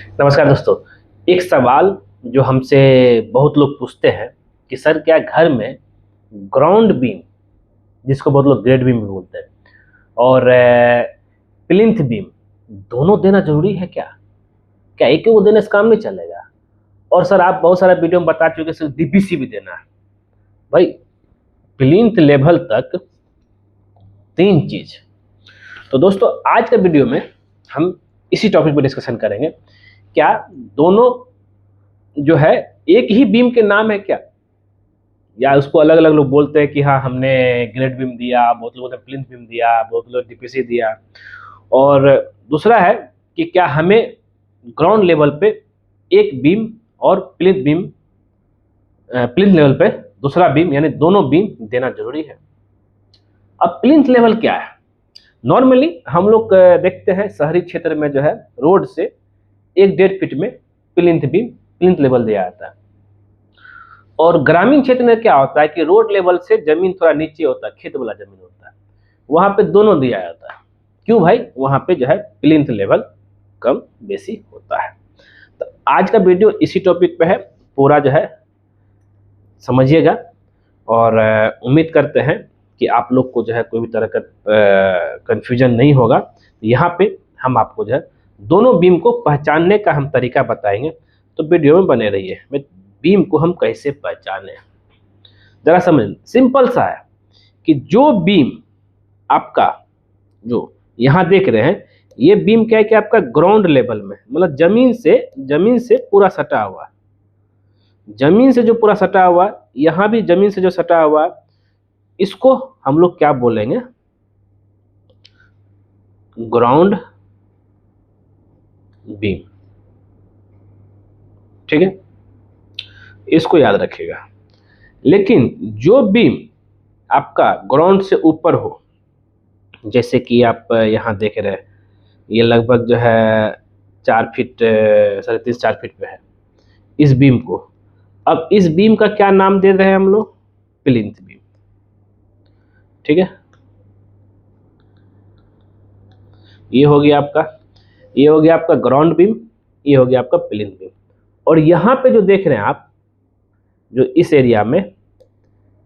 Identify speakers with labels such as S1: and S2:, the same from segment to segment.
S1: नमस्कार दोस्तों। एक सवाल जो हमसे बहुत लोग पूछते हैं कि सर क्या घर में ग्राउंड बीम, जिसको बहुत लोग ग्रेड बीम भी बोलते हैं, और प्लिंथ बीम दोनों देना जरूरी है क्या? क्या एक ही को देने से काम नहीं चलेगा? और सर आप बहुत सारा वीडियो में बता चुके सिर्फ डीपीसी भी देना है। भाई, प्लिंथ लेवल तक 3 चीज। तो दोस्तों आज के वीडियो में हम इसी टॉपिक पर डिस्कशन करेंगे। क्या दोनों जो है एक ही बीम के नाम है क्या, या उसको अलग अलग लोग बोलते हैं कि हाँ हमने ग्रेड बीम दिया, बहुत लोगों ने प्लिंथ बीम दिया, बहुत लोग डीपीसी दिया। और दूसरा है कि क्या हमें ग्राउंड लेवल पे एक बीम और प्लिंथ लेवल पे दूसरा बीम, यानी दोनों बीम देना जरूरी है। अब प्लिंथ लेवल क्या है? नॉर्मली हम लोग देखते हैं शहरी क्षेत्र में जो है रोड से 1-1.5 फीट में प्लिंथ लेवल दिया जाता है। और ग्रामीण क्षेत्र में क्या होता है कि रोड लेवल से जमीन थोड़ा नीचे होता है, खेत वाला जमीन होता है, वहां पे दोनों दिया जाता है। क्यों भाई? वहां पे जो है प्लिंथ लेवल कम बेसी होता है। तो आज का वीडियो इसी टॉपिक पे है, पूरा जो है समझिएगा। और उम्मीद करते हैं कि आप लोग को जो है कोई भी तरह का कंफ्यूजन नहीं होगा। यहाँ पे हम आपको जो है दोनों बीम को पहचानने का हम तरीका बताएंगे, तो वीडियो में बने रहिए। बीम को हम कैसे पहचाने, जरा समझ। सिंपल सा है कि जो बीम आपका जो यहाँ देख रहे हैं, ये बीम क्या है कि आपका ग्राउंड लेवल में, मतलब जमीन से पूरा सटा हुआ है। जमीन से जो पूरा सटा हुआ है, यहाँ भी जमीन से जो सटा हुआ है, इसको हम लोग क्या बोलेंगे? Ground beam. ठीक है, इसको याद रखिएगा। लेकिन जो बीम आपका ग्राउंड से ऊपर हो, जैसे कि आप यहाँ देख रहे हैं, ये लगभग जो है 4 फीट, 3.5-4 फीट पे है इस बीम को। अब इस बीम का क्या नाम दे रहे हैं हम लोग? Plinth beam. ठीक है, ये हो गया आपका ग्राउंड बीम, ये हो गया आपका प्लिंथ बीम। और यहाँ पे जो देख रहे हैं आप, जो इस एरिया में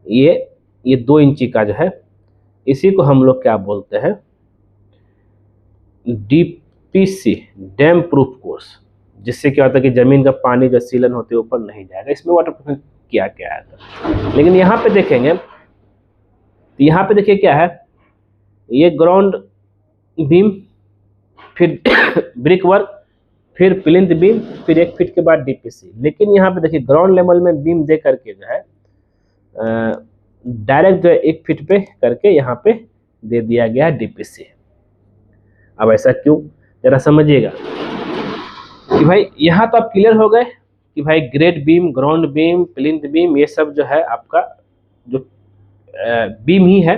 S1: ये 2 इंची का जो है, इसी को हम लोग क्या बोलते हैं? DPC, dam proof course. जिससे क्या होता है कि जमीन का पानी जो सीलन होते ऊपर नहीं जाएगा। इसमें वाटर प्रूफ किया क्या है। लेकिन यहाँ पे देखेंगे तो यहाँ पे देखिए क्या है, ये ग्राउंड बीम, फिर ब्रिक वर्क, फिर प्लिंथ बीम, फिर 1 फीट के बाद डीपीसी। लेकिन यहाँ पे देखिए ग्राउंड लेवल में बीम दे करके जो है डायरेक्ट जो है 1 फीट पे करके यहाँ पे दे दिया गया है डीपीसी। अब ऐसा क्यों, जरा समझिएगा कि भाई यहाँ तो आप क्लियर हो गए कि भाई grade beam, ground beam, plinth beam, ये सब जो है आपका जो बीम ही है।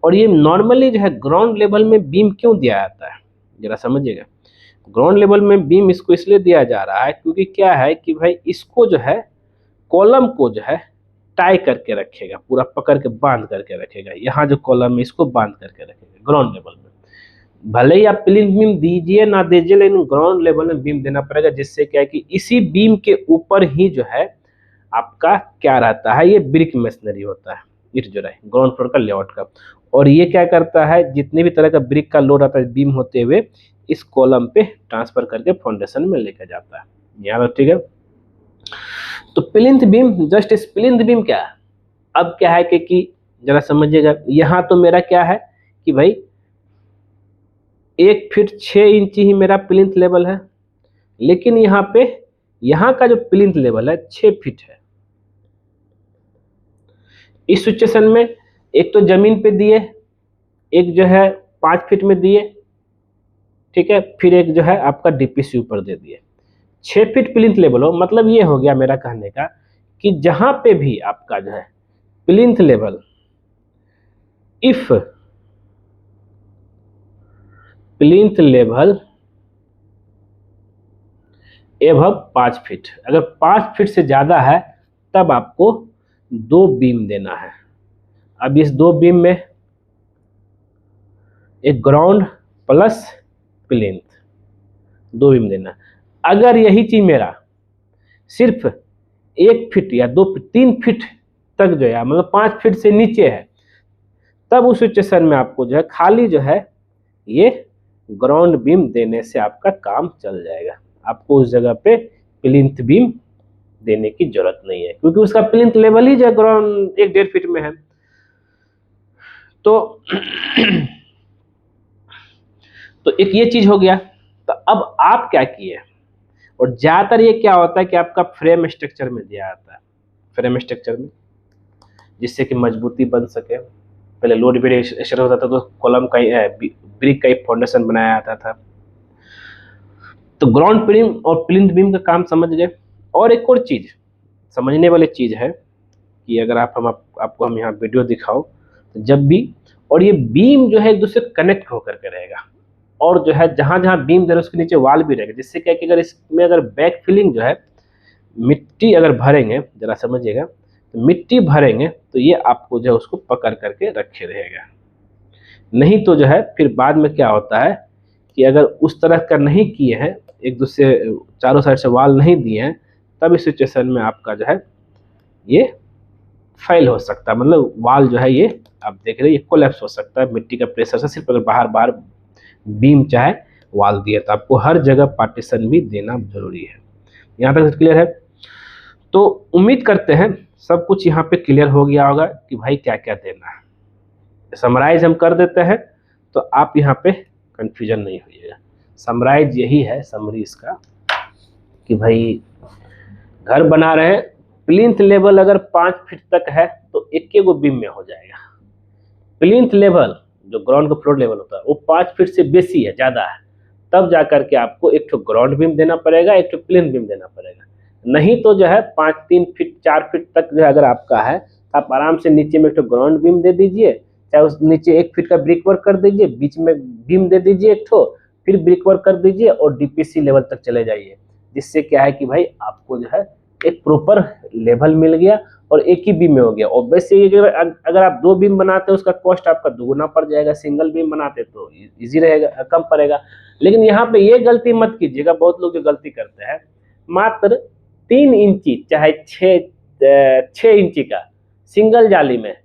S1: और ये नॉर्मली जो है ग्राउंड लेवल में बीम क्यों दिया जाता है, जरा समझिएगा। ग्राउंड लेवल में बीम इसको इसलिए दिया जा रहा है क्योंकि क्या है कि भाई इसको जो है कॉलम को जो है टाई करके रखेगा, पूरा पकड़ के बांध करके रखेगा। यहाँ जो कॉलम है इसको बांध करके रखेगा ग्राउंड लेवल में। भले ही आप प्लिंथ बीम दीजिए ना दीजिए, लेकिन ग्राउंड लेवल में बीम देना पड़ेगा। जिससे क्या है कि इसी बीम के ऊपर ही जो है आपका क्या रहता है, ये ब्रिक मशीनरी होता है, इट जो है ग्राउंड फ्लोर का लेआउट का। और ये क्या करता है, जितने भी तरह का ब्रिक का लोड आता है बीम होते हुए, इस कॉलम पे ट्रांसफर करके फाउंडेशन में लेकर जाता है। यहाँ ठीक है। तो प्लिंथ बीम, जस्ट इस प्लिंथ बीम क्या है, अब क्या है कि जरा समझिएगा। यहाँ तो मेरा क्या है कि भाई 1 फीट 6 इंची ही मेरा प्लिंथ लेवल है। लेकिन यहाँ पे यहाँ का जो प्लिंथ लेवल है 6 फीट है। इस सिचुएशन में एक तो जमीन पे दिए, एक जो है 5 फीट में दिए, ठीक है, फिर एक जो है आपका डीपीसी ऊपर दे दिए। 6 फीट प्लिंथ लेवल हो, मतलब ये हो गया मेरा कहने का कि जहां पे भी आपका जो है plinth level, if plinth level above 5 feet, अगर 5 फीट से ज्यादा है तब आपको 2 बीम देना है। अब इस 2 बीम में एक ग्राउंड प्लस प्लिंथ, 2 बीम देना। अगर यही चीज मेरा सिर्फ 1 फीट या 2 फीट 3 फीट तक जो है, मतलब 5 फीट से नीचे है, तब उस सिचुएशन में आपको जो है खाली जो है ये ग्राउंड बीम देने से आपका काम चल जाएगा। आपको उस जगह पे प्लिंथ बीम देने की जरूरत नहीं है, क्योंकि उसका प्लिंथ लेवल ही जो है ग्राउंड 1-1.5 फीट में है। तो तो एक ये चीज हो गया। तो अब आप क्या किए, और ज्यादातर ये क्या होता है कि आपका फ्रेम स्ट्रक्चर में दिया जाता है, फ्रेम स्ट्रक्चर में, जिससे कि मजबूती बन सके। पहले लोड बेयरिंग स्ट्रक्चर होता था तो कॉलम का ब्रिक का एक फाउंडेशन बनाया जाता था। तो ग्राउंड बीम और प्लिंथ बीम का काम समझ गए। और एक और चीज समझने वाली चीज है कि अगर आपको हम यहाँ वीडियो दिखाओ तो जब भी, और ये बीम जो है एक दूसरे कनेक्ट होकर के रहेगा, और जो है जहां जहां बीम दे रहे उसके नीचे वाल भी रहेगा, जिससे क्या कि अगर इसमें अगर बैक फिलिंग जो है मिट्टी अगर भरेंगे, जरा समझिएगा, तो मिट्टी भरेंगे तो ये आपको जो है उसको पकड़ करके रखे रहेगा। नहीं तो जो है फिर बाद में क्या होता है कि अगर उस तरह का नहीं किए हैं, एक दूसरे चारों साइड से वाल नहीं दिए हैं, तब इस सिचुएशन में आपका जो है ये फेल हो सकता है, मतलब वाल जो है ये आप देख रहे हैं ये कोलैप्स हो सकता है मिट्टी का प्रेशर से। सिर्फ अगर बाहर बाहर बीम चाहे वाल दिए, तो आपको हर जगह पार्टीशन भी देना जरूरी है। यहाँ तक क्लियर है? तो उम्मीद करते हैं सब कुछ यहाँ पे क्लियर हो गया होगा कि भाई क्या क्या देना है। समराइज हम कर देते हैं तो आप यहाँ पे कंफ्यूजन नहीं होइएगा। समराइज यही है, समरी इसका, कि भाई घर बना रहे हैं, प्लिंथ लेवल अगर 5 फीट तक है तो एक गो बीम में हो जाएगा। प्लिंथ लेवल जो ग्राउंड का फ्लोर लेवल होता है वो 5 फीट से बेसी है, ज्यादा है, तब जाकर के आपको एक तो ग्राउंड बीम देना पड़ेगा, एक तो प्लिंथ बीम देना पड़ेगा। नहीं तो जो है 3 फीट 4 फीट तक जो है अगर आपका है, आप आराम से नीचे में एक तो ग्राउंड बीम दे दीजिए, चाहे उस नीचे 1 फीट का ब्रिक वर्क कर दीजिए, बीच में बीम दे दीजिए एक ठो, फिर ब्रिक वर्क कर दीजिए और डीपीसी लेवल तक चले जाइए। जिससे क्या है कि भाई आपको जो है एक प्रॉपर लेवल मिल गया और एक ही बीम में हो गया। ऑब्वियसली अगर आप 2 बीम बनाते हैं उसका कॉस्ट आपका दुगुना पड़ जाएगा, सिंगल बीम बनाते तो इजी रहेगा, कम पड़ेगा। लेकिन यहाँ पे ये गलती मत कीजिएगा, बहुत लोग जो गलती करते हैं, मात्र 3 इंची चाहे 6 इंची का सिंगल जाली में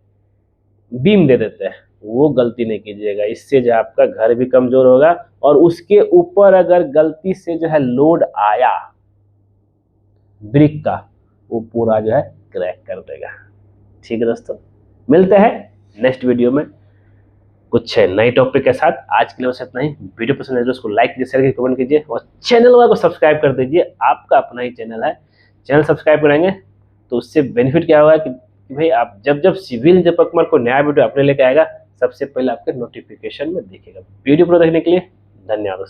S1: बीम दे देते हैं, वो गलती नहीं कीजिएगा। इससे जो आपका घर भी कमजोर होगा और उसके ऊपर अगर गलती से जो है लोड आया ब्रिक का, वो पूरा जो है क्रैक कर देगा। ठीक है दोस्तों, मिलते हैं नेक्स्ट वीडियो में कुछ नए टॉपिक के साथ। आज के लिए बस इतना ही। वीडियो पसंद है तो उसको लाइक कीजिए, शेयर कीजिए, कमेंट कीजिए और चैनल वाले को सब्सक्राइब कर दीजिए। आपका अपना ही चैनल है, चैनल सब्सक्राइब करेंगे तो उससे बेनिफिट क्या होगा कि भाई आप जब सिविल दीपक कुमार को नया वीडियो अपने लेके आएगा, सबसे पहले आपके नोटिफिकेशन में दिखेगा। वीडियो पूरा देखने के लिए धन्यवाद दोस्तों।